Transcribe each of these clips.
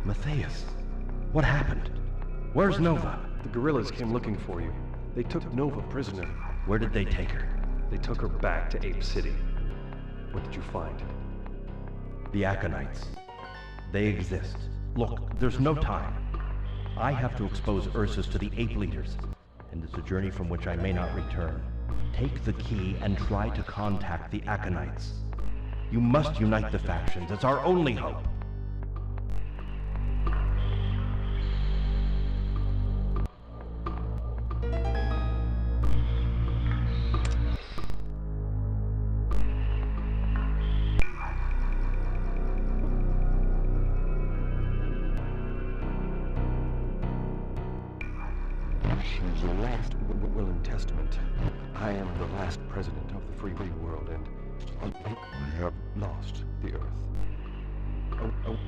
Matthias, what happened? Where's Nova? The guerrillas came looking for you. They took Nova prisoner. Where did they take her? They took her back to Ape City. What did you find? The Aconites. They exist. Look, there's no time. I have to expose Ursus to the ape leaders, and it's a journey from which I may not return. Take the key and try to contact the Aconites. You must unite the factions. It's our only hope. The last will and testament. I am the last president of the free world, and we have lost the Earth.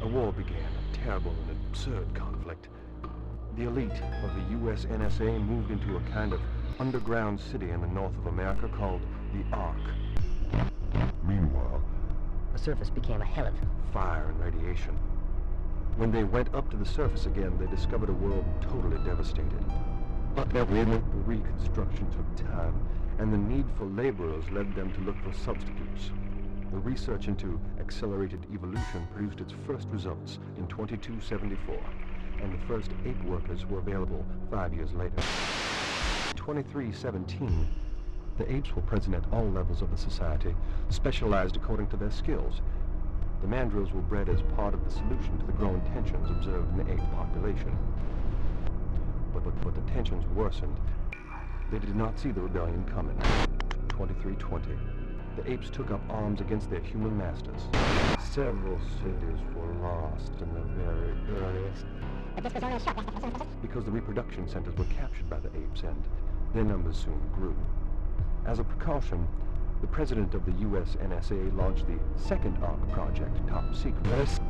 A war began, a terrible and absurd conflict. The elite of the US NSA moved into a kind of underground city in the north of America called the Ark. Meanwhile, The surface became a hell of fire and radiation. When they went up to the surface again, they discovered a world totally devastated. But the reconstruction took time, and the need for laborers led them to look for substitutes. The research into accelerated evolution produced its first results in 2274, and the first ape workers were available 5 years later. In 2317, the apes were present at all levels of the society, specialized according to their skills. The mandrills were bred as part of the solution to the growing tensions observed in the ape population. But the tensions worsened. They did not see the rebellion coming. 2320. The apes took up arms against their human masters. Several cities were lost in the very earliest. But this was only a shock. Because the reproduction centers were captured by the apes, and their numbers soon grew. As a precaution, the president of the US NSA launched the second ARC project, top secret.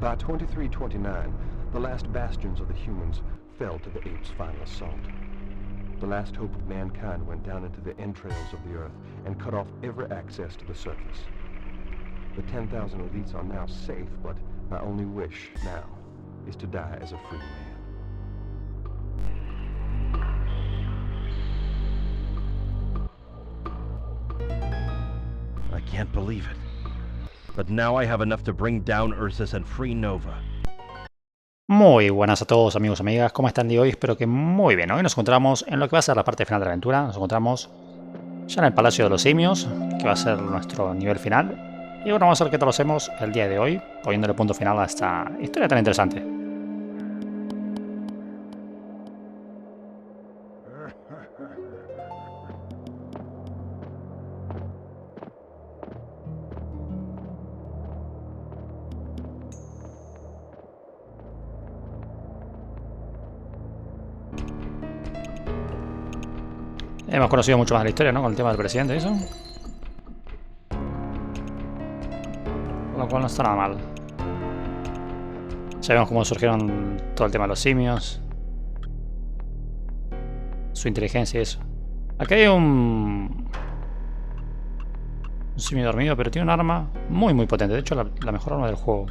By 2329, the last bastions of the humans fell to the apes' final assault. The last hope of mankind went down into the entrails of the Earth and cut off every access to the surface. The 10,000 elites are now safe, but my only wish now is to die as a free man. I can't believe it. But now I have enough to bring down Ursus and free Nova. Muy buenas a todos amigos y amigas, ¿cómo están de hoy? Espero que muy bien. Hoy nos encontramos en lo que va a ser la parte final de la aventura. Nos encontramos ya en el Palacio de los Simios, que va a ser nuestro nivel final. Y bueno, vamos a ver qué tal lo hacemos el día de hoy, poniéndole punto final a esta historia tan interesante. Hemos conocido mucho más de la historia, ¿no? Con el tema del presidente y eso. Con lo cual no está nada mal. Ya vemos cómo surgieron todo el tema de los simios. Su inteligencia y eso. Aquí hay un simio dormido, pero tiene un arma muy potente. De hecho, la mejor arma del juego.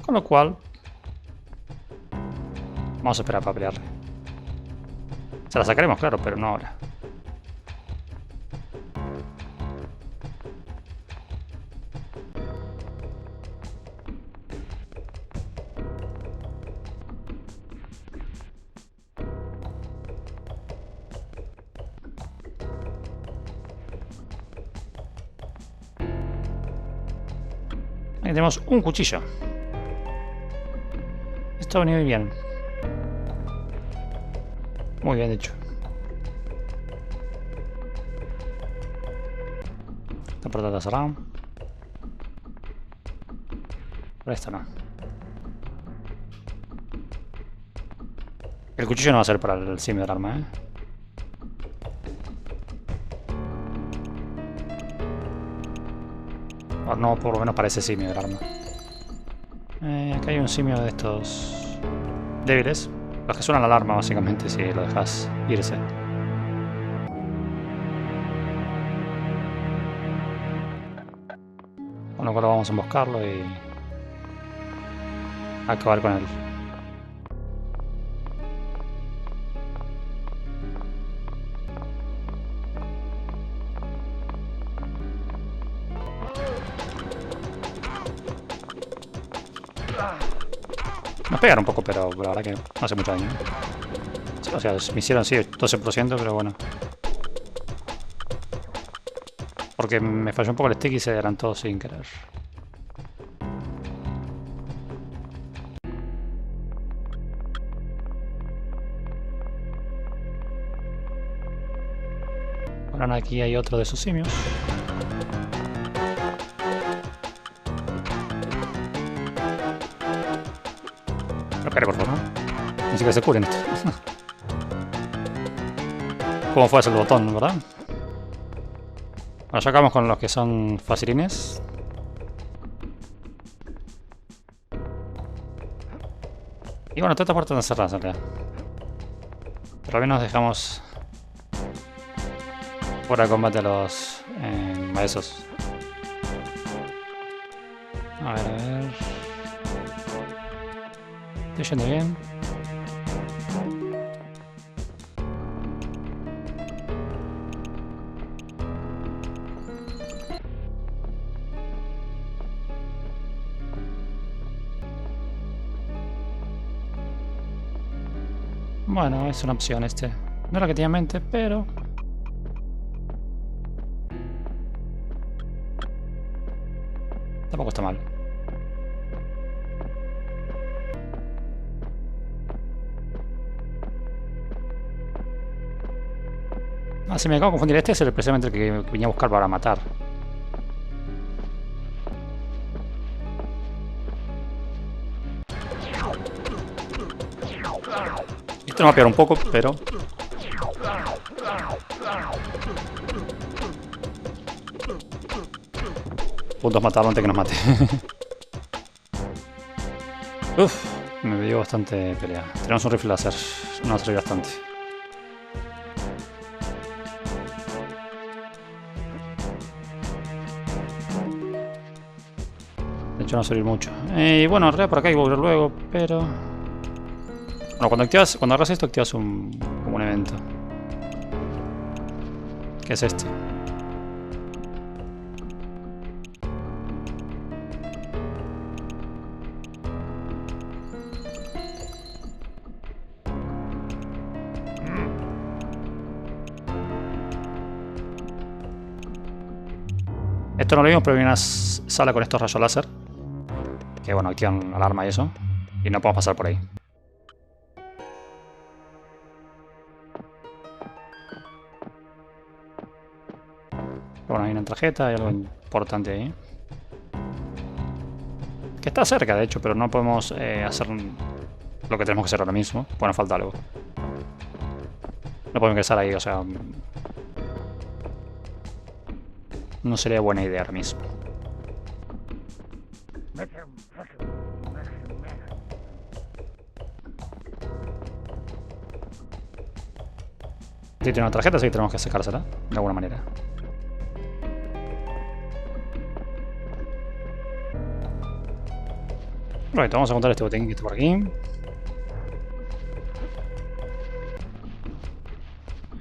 Con lo cual vamos a esperar para pelearle. Se la sacaremos, claro, pero no ahora. Aquí tenemos un cuchillo. Esto ha venido muy bien. Muy bien hecho. Esta puerta está cerrada. Pero esta no. El cuchillo no va a ser para el simio del arma, ¿eh? O no, por lo menos para ese simio del arma. Acá hay un simio de estos débiles. Los que suenan la alarma, básicamente, si lo dejas irse. Con lo cual vamos a emboscarlo y acabar con él. Nos pegaron un poco, pero la verdad que no hace mucho daño. O sea, me hicieron sí 12%, pero bueno. Porque me falló un poco el stick y se adelantó sin querer. Ahora aquí hay otro de esos simios. No caré, por favor. Ni siquiera se curen esto. ¿Cómo fue ese el botón, verdad? Bueno, ya acabamos con los que son facilines. Y bueno, toda esta parte están cerradas en realidad. Pero al menos dejamos fuera de combate a los esos. A ver. Estoy yendo bien. Bueno, es una opción este. No era que tenía en mente, pero... tampoco está mal. Ah, si me acabo de confundir. Este es precisamente el que venía a buscar para matar. Esto me va a pegar un poco, pero... puntos matarlo antes que nos mate. Uff, me dio bastante pelea. Tenemos un rifle láser. No sirve bastante. De hecho no va a servir mucho. Y bueno, en realidad por acá hay que volver luego, pero... bueno, cuando agarras esto activas como un evento. ¿Qué es este? Esto no lo vimos, pero hay una sala con estos rayos láser. Que bueno, activan alarma y eso. Y no podemos pasar por ahí. Pero bueno, hay una tarjeta, hay algo importante ahí. Que está cerca, de hecho, pero no podemos hacer lo que tenemos que hacer ahora mismo. Bueno, falta algo. No podemos ingresar ahí, o sea... no sería buena idea ahora mismo. Si tiene una tarjeta, así que tenemos que sacársela de alguna manera. Right, vamos a encontrar este botín que está por aquí.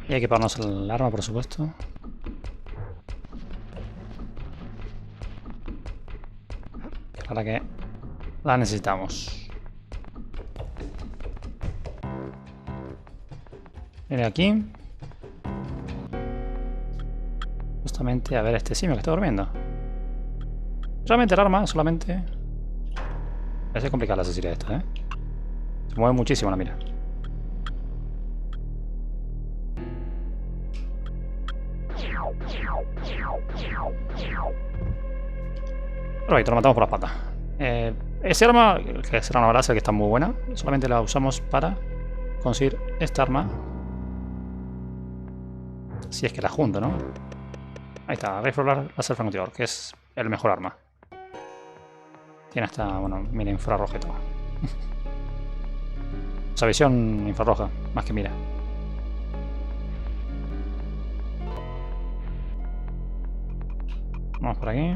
Y hay que pararnos el arma, por supuesto. Para que la necesitamos. Viene aquí. Justamente a ver este simio que está durmiendo. Realmente el arma solamente... parece complicada la sensibilidad esta, ¿eh? Se mueve muchísimo la mira. Perfecto, lo matamos por las patas. Ese arma, que es una balaza que está muy buena, solamente la usamos para conseguir esta arma. Si es que la junto, ¿no? Ahí está, rifle láser francotirador, que es el mejor arma. Tiene hasta, bueno, mira, infrarroja y todo. O sea, visión infrarroja, más que mira. Vamos por aquí.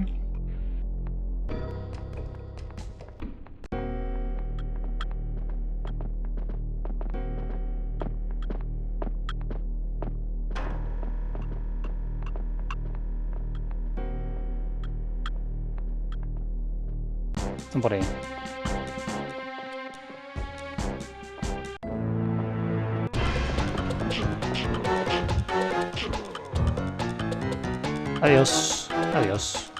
Están por ahí. Adiós. Adiós.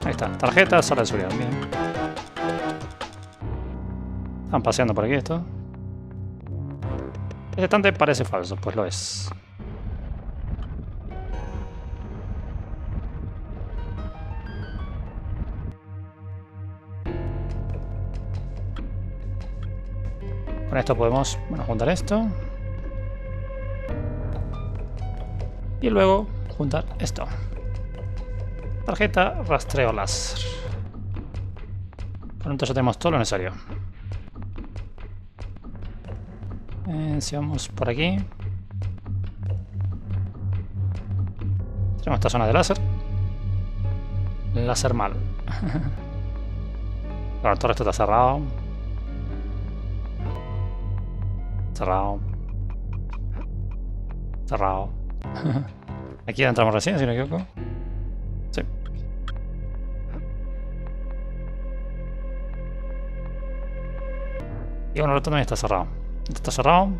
Ahí está. Tarjeta, sala de seguridad. Bien. Están paseando por aquí esto. Este estante parece falso, pues lo es. Con esto podemos, bueno, juntar esto. Y luego juntar esto. Tarjeta, rastreo láser. Pronto ya tenemos todo lo necesario. Si vamos por aquí. Tenemos esta zona de láser. Láser mal. Claro, todo esto está cerrado. Cerrado. Cerrado. Aquí entramos recién, si no me equivoco. Sí. Y bueno, el otro también está cerrado. Este está cerrado.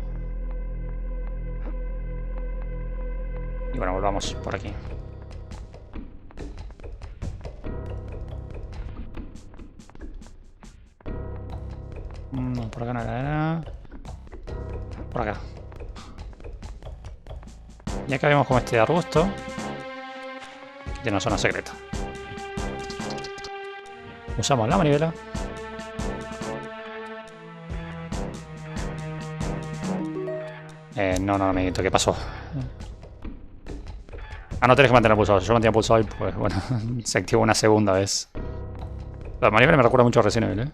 Y bueno, volvamos por aquí. No, por acá no era nada. Por acá. Y acá vemos como este arbusto que tiene una zona secreta. Usamos la manivela. No, amiguito, ¿qué pasó? Ah, no tenés que mantener pulsado. Yo mantenía pulsado y pues bueno, se activó una segunda vez. La manivela me recuerda mucho a Resident Evil,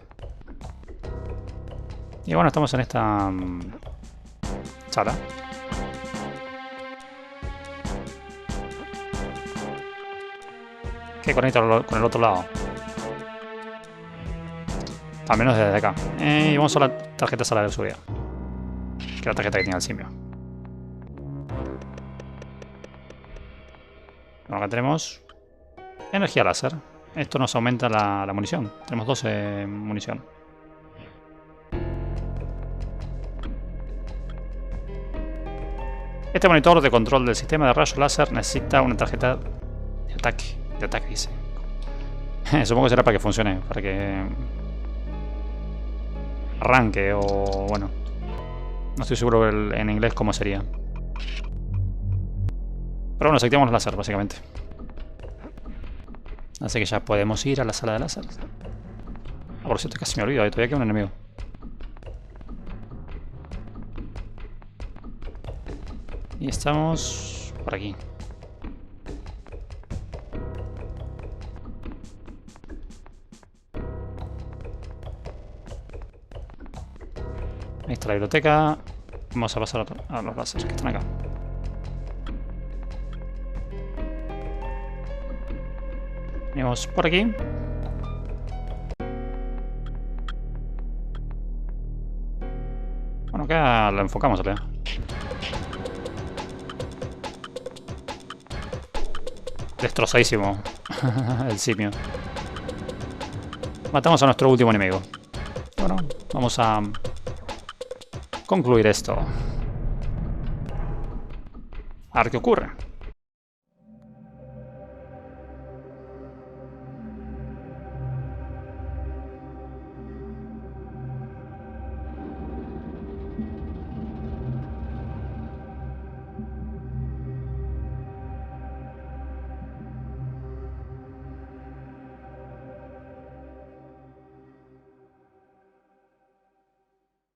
Y bueno, estamos en esta sala. Que conecta con el otro lado. Al menos desde acá. Y vamos a la tarjeta sala de seguridad. Que es la tarjeta que tenía el simio. Bueno, acá tenemos energía láser. Esto nos aumenta la munición. Tenemos 12 munición. Este monitor de control del sistema de rayos láser necesita una tarjeta de ataque. De ataque, dice. Supongo que será para que funcione. Para que arranque o bueno. No estoy seguro en inglés cómo sería. Pero bueno, desactivamos el láser, básicamente. Así que ya podemos ir a la sala de láser. Ah, por cierto, casi me olvido, todavía queda un enemigo. Y estamos por aquí. Ahí está la biblioteca. Vamos a pasar a los láseres que están acá. Venimos por aquí. Bueno, acá lo enfocamos, ¿verdad? Destrozadísimo el simio. Matamos a nuestro último enemigo. Bueno, vamos a concluir esto. A ver qué ocurre.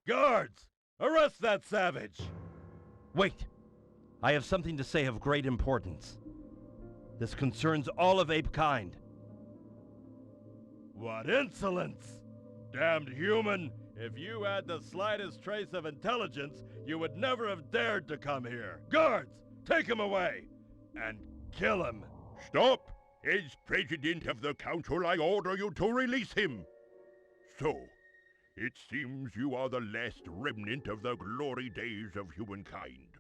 Guards! Arrest that savage! Wait! I have something to say of great importance. This concerns all of ape kind. What insolence! Damned human! If you had the slightest trace of intelligence, you would never have dared to come here. Guards! Take him away! And kill him! Stop! As President of the Council, I order you to release him. So, it seems you are the last remnant of the glory days of humankind.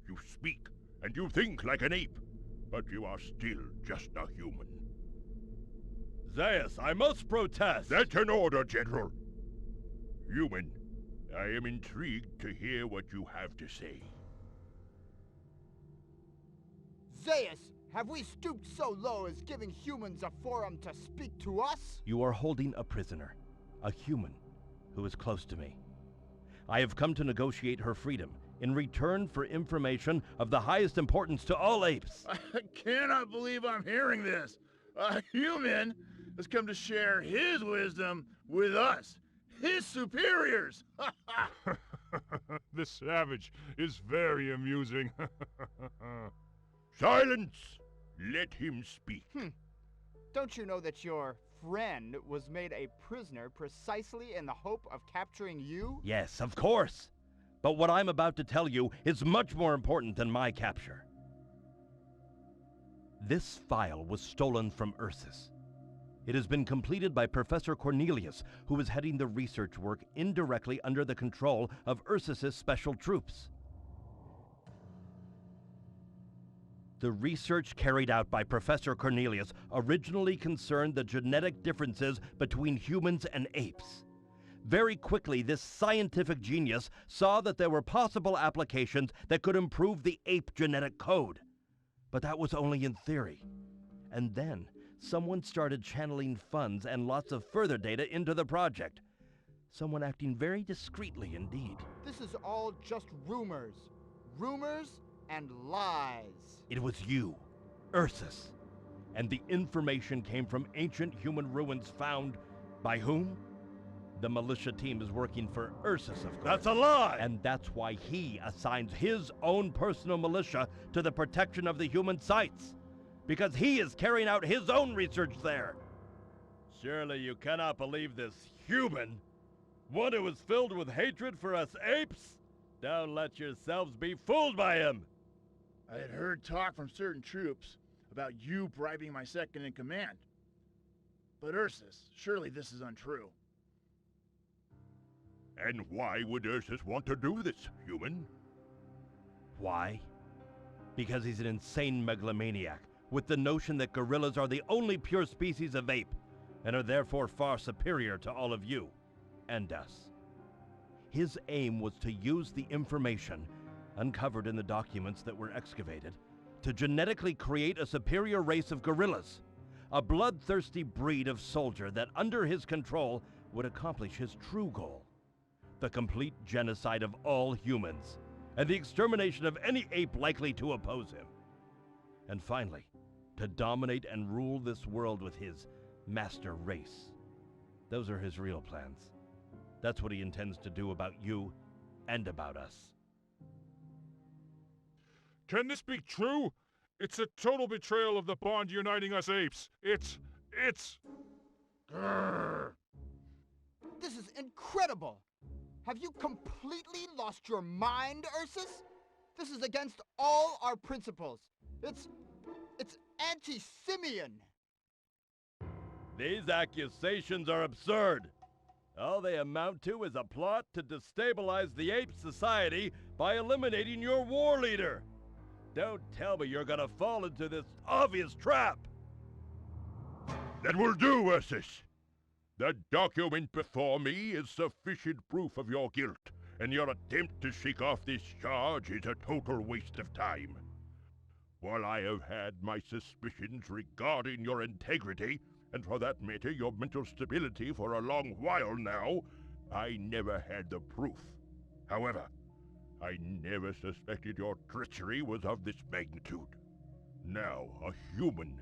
You speak and you think like an ape, but you are still just a human. Zeus, I must protest! That's an order, General. Human, I am intrigued to hear what you have to say. Zeus, have we stooped so low as giving humans a forum to speak to us? You are holding a prisoner, a human, who is close to me. I have come to negotiate her freedom in return for information of the highest importance to all apes. I cannot believe I'm hearing this. A human has come to share his wisdom with us, his superiors. The savage is very amusing. Silence! Let him speak. Don't you know that your friend was made a prisoner precisely in the hope of capturing you? Yes, of course. But what I'm about to tell you is much more important than my capture. This file was stolen from Ursus. It has been completed by Professor Cornelius, who is heading the research work indirectly under the control of Ursus's special troops. The research carried out by Professor Cornelius originally concerned the genetic differences between humans and apes. Very quickly, this scientific genius saw that there were possible applications that could improve the ape genetic code. But that was only in theory. And then, someone started channeling funds and lots of further data into the project. Someone acting very discreetly indeed. This is all just rumors. Rumors and lies. It was you, Ursus. And the information came from ancient human ruins found by whom? The militia team is working for Ursus, of course. That's a lie! And that's why he assigns his own personal militia to the protection of the human sites. Because he is carrying out his own research there. Surely you cannot believe this human, one who is filled with hatred for us apes? Don't let yourselves be fooled by him. I had heard talk from certain troops about you bribing my second in command. But Ursus, surely this is untrue. And why would Ursus want to do this, human? Why? Because he's an insane megalomaniac with the notion that gorillas are the only pure species of ape and are therefore far superior to all of you and us. His aim was to use the information uncovered in the documents that were excavated to genetically create a superior race of gorillas, a bloodthirsty breed of soldier that under his control would accomplish his true goal, the complete genocide of all humans and the extermination of any ape likely to oppose him. And finally, to dominate and rule this world with his master race. Those are his real plans. That's what he intends to do about you and about us. Can this be true? It's a total betrayal of the bond uniting us apes. It's... Grrr. This is incredible! Have you completely lost your mind, Ursus? This is against all our principles. It's anti-simian. These accusations are absurd. All they amount to is a plot to destabilize the ape society by eliminating your war leader. Don't tell me you're gonna fall into this obvious trap. That will do, Ursus. The document before me is sufficient proof of your guilt, and your attempt to shake off this charge is a total waste of time. While I have had my suspicions regarding your integrity, and for that matter your mental stability for a long while now, I never had the proof. However, I never suspected your treachery was of this magnitude. Now, a human,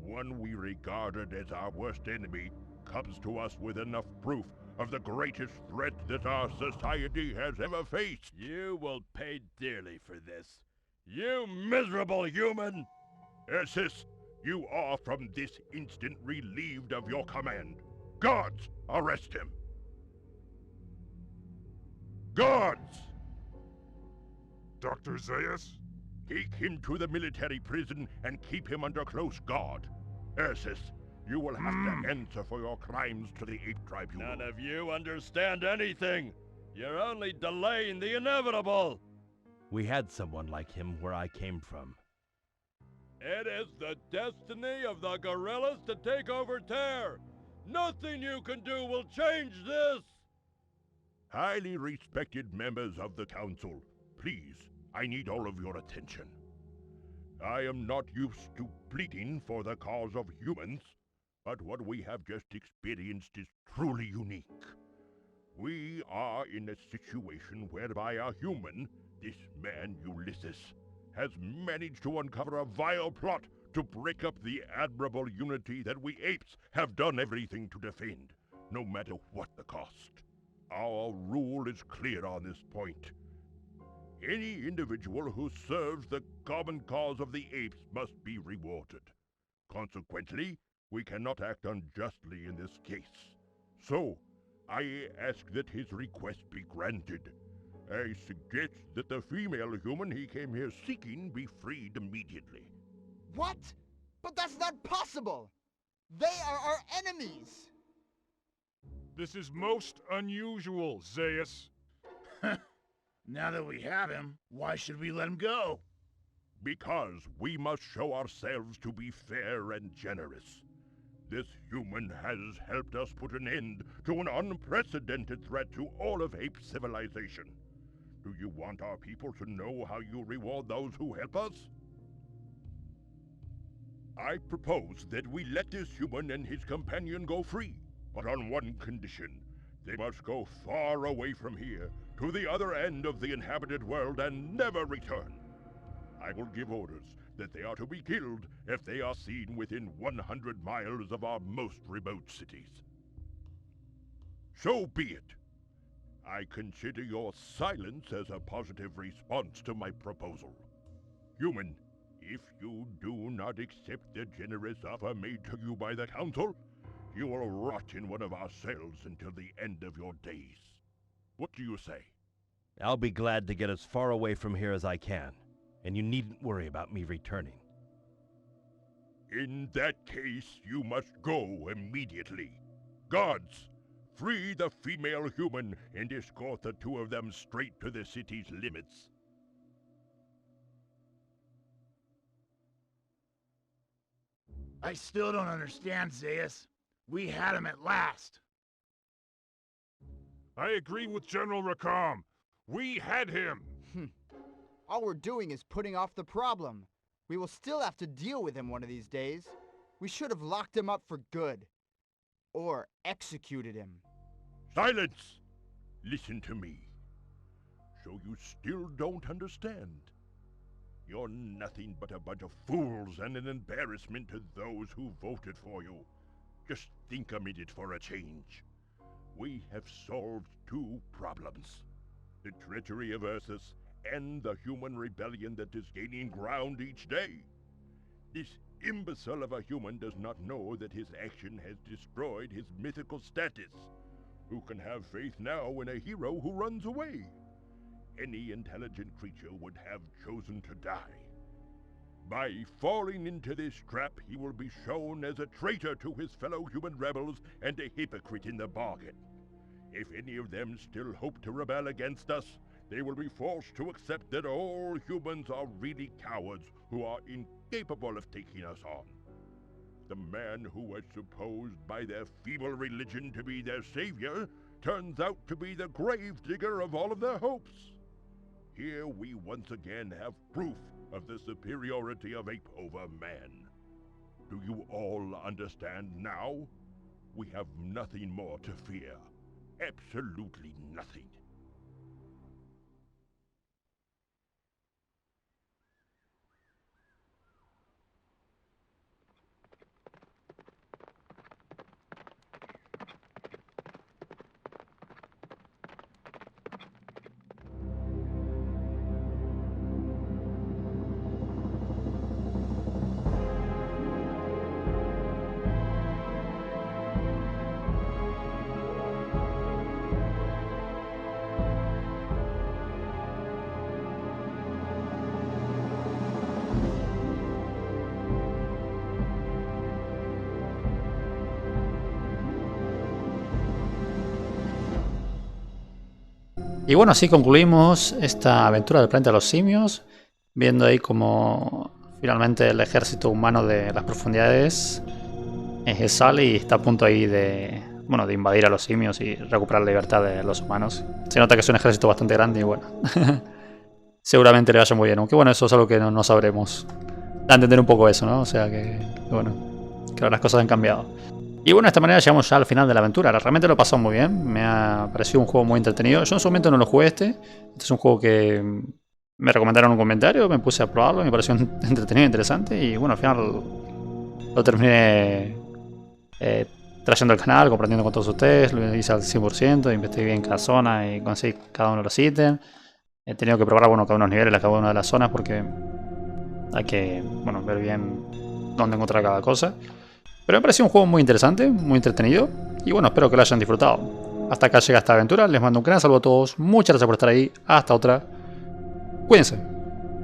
one we regarded as our worst enemy, comes to us with enough proof of the greatest threat that our society has ever faced. You will pay dearly for this. You miserable human! Ursus, you are from this instant relieved of your command. Guards, arrest him! Guards! Dr. Zeus? Take him to the military prison and keep him under close guard. Ursus, you will have to answer for your crimes to the Ape Tribunal. None of you understand anything. You're only delaying the inevitable. We had someone like him where I came from. It is the destiny of the gorillas to take over Terre. Nothing you can do will change this. Highly respected members of the council, please, I need all of your attention. I am not used to pleading for the cause of humans, but what we have just experienced is truly unique. We are in a situation whereby a human, this man Ulysses, has managed to uncover a vile plot to break up the admirable unity that we apes have done everything to defend, no matter what the cost. Our rule is clear on this point. Any individual who serves the common cause of the apes must be rewarded. Consequently, we cannot act unjustly in this case. So, I ask that his request be granted. I suggest that the female human he came here seeking be freed immediately. What? But that's not possible! They are our enemies! This is most unusual, Zeus. Now that we have him, why should we let him go? Because we must show ourselves to be fair and generous. This human has helped us put an end to an unprecedented threat to all of ape civilization. Do you want our people to know how you reward those who help us? I propose that we let this human and his companion go free, but on one condition. They must go far away from here, to the other end of the inhabited world, and never return. I will give orders that they are to be killed if they are seen within 100 miles of our most remote cities. So be it. I consider your silence as a positive response to my proposal. Human, if you do not accept the generous offer made to you by the Council, you will rot in one of our cells until the end of your days. What do you say? I'll be glad to get as far away from here as I can, and you needn't worry about me returning. In that case, you must go immediately. Guards, free the female human and escort the two of them straight to the city's limits. I still don't understand, Zeus. We had him at last. I agree with General Rakam. We had him. All we're doing is putting off the problem. We will still have to deal with him one of these days. We should have locked him up for good. Or executed him. Silence! Listen to me. So you still don't understand. You're nothing but a bunch of fools and an embarrassment to those who voted for you. Just think a minute for a change. We have solved two problems. The treachery of Ursus and the human rebellion that is gaining ground each day. This imbecile of a human does not know that his action has destroyed his mythical status. Who can have faith now in a hero who runs away? Any intelligent creature would have chosen to die. By falling into this trap, he will be shown as a traitor to his fellow human rebels and a hypocrite in the bargain. If any of them still hope to rebel against us, they will be forced to accept that all humans are really cowards who are incapable of taking us on. The man who was supposed by their feeble religion to be their savior turns out to be the gravedigger of all of their hopes. Here we once again have proof of the superiority of ape over man. Do you all understand now? We have nothing more to fear. Absolutely nothing. Y bueno, así concluimos esta aventura del planeta de los simios, viendo ahí como Finalmente el ejército humano de las profundidades sale y está a punto ahí de, bueno, de invadir a los simios y recuperar la libertad de los humanos. Se nota que es un ejército bastante grande y bueno, seguramente le vaya muy bien. Aunque bueno, eso es algo que no sabremos. Da a entender un poco eso, ¿no? O sea que bueno, que ahora las cosas han cambiado. Y bueno, de esta manera llegamos ya al final de la aventura. Realmente lo he pasado muy bien. Me ha parecido un juego muy entretenido. Yo en su momento no lo jugué este. Este es un juego que me recomendaron en un comentario. Me puse a probarlo. Me pareció entretenido e interesante. Y bueno, al final lo terminé trayendo al canal, compartiendo con todos ustedes. Lo hice al 100%. Investigué bien cada zona y conseguí cada uno de los ítems. He tenido que probar, bueno, cada uno de los niveles, cada una de las zonas. Porque hay que, bueno, ver bien dónde encontrar cada cosa. Pero me pareció un juego muy interesante, muy entretenido. Y bueno, espero que lo hayan disfrutado. Hasta acá llega esta aventura. Les mando un gran saludo a todos. Muchas gracias por estar ahí. Hasta otra. Cuídense.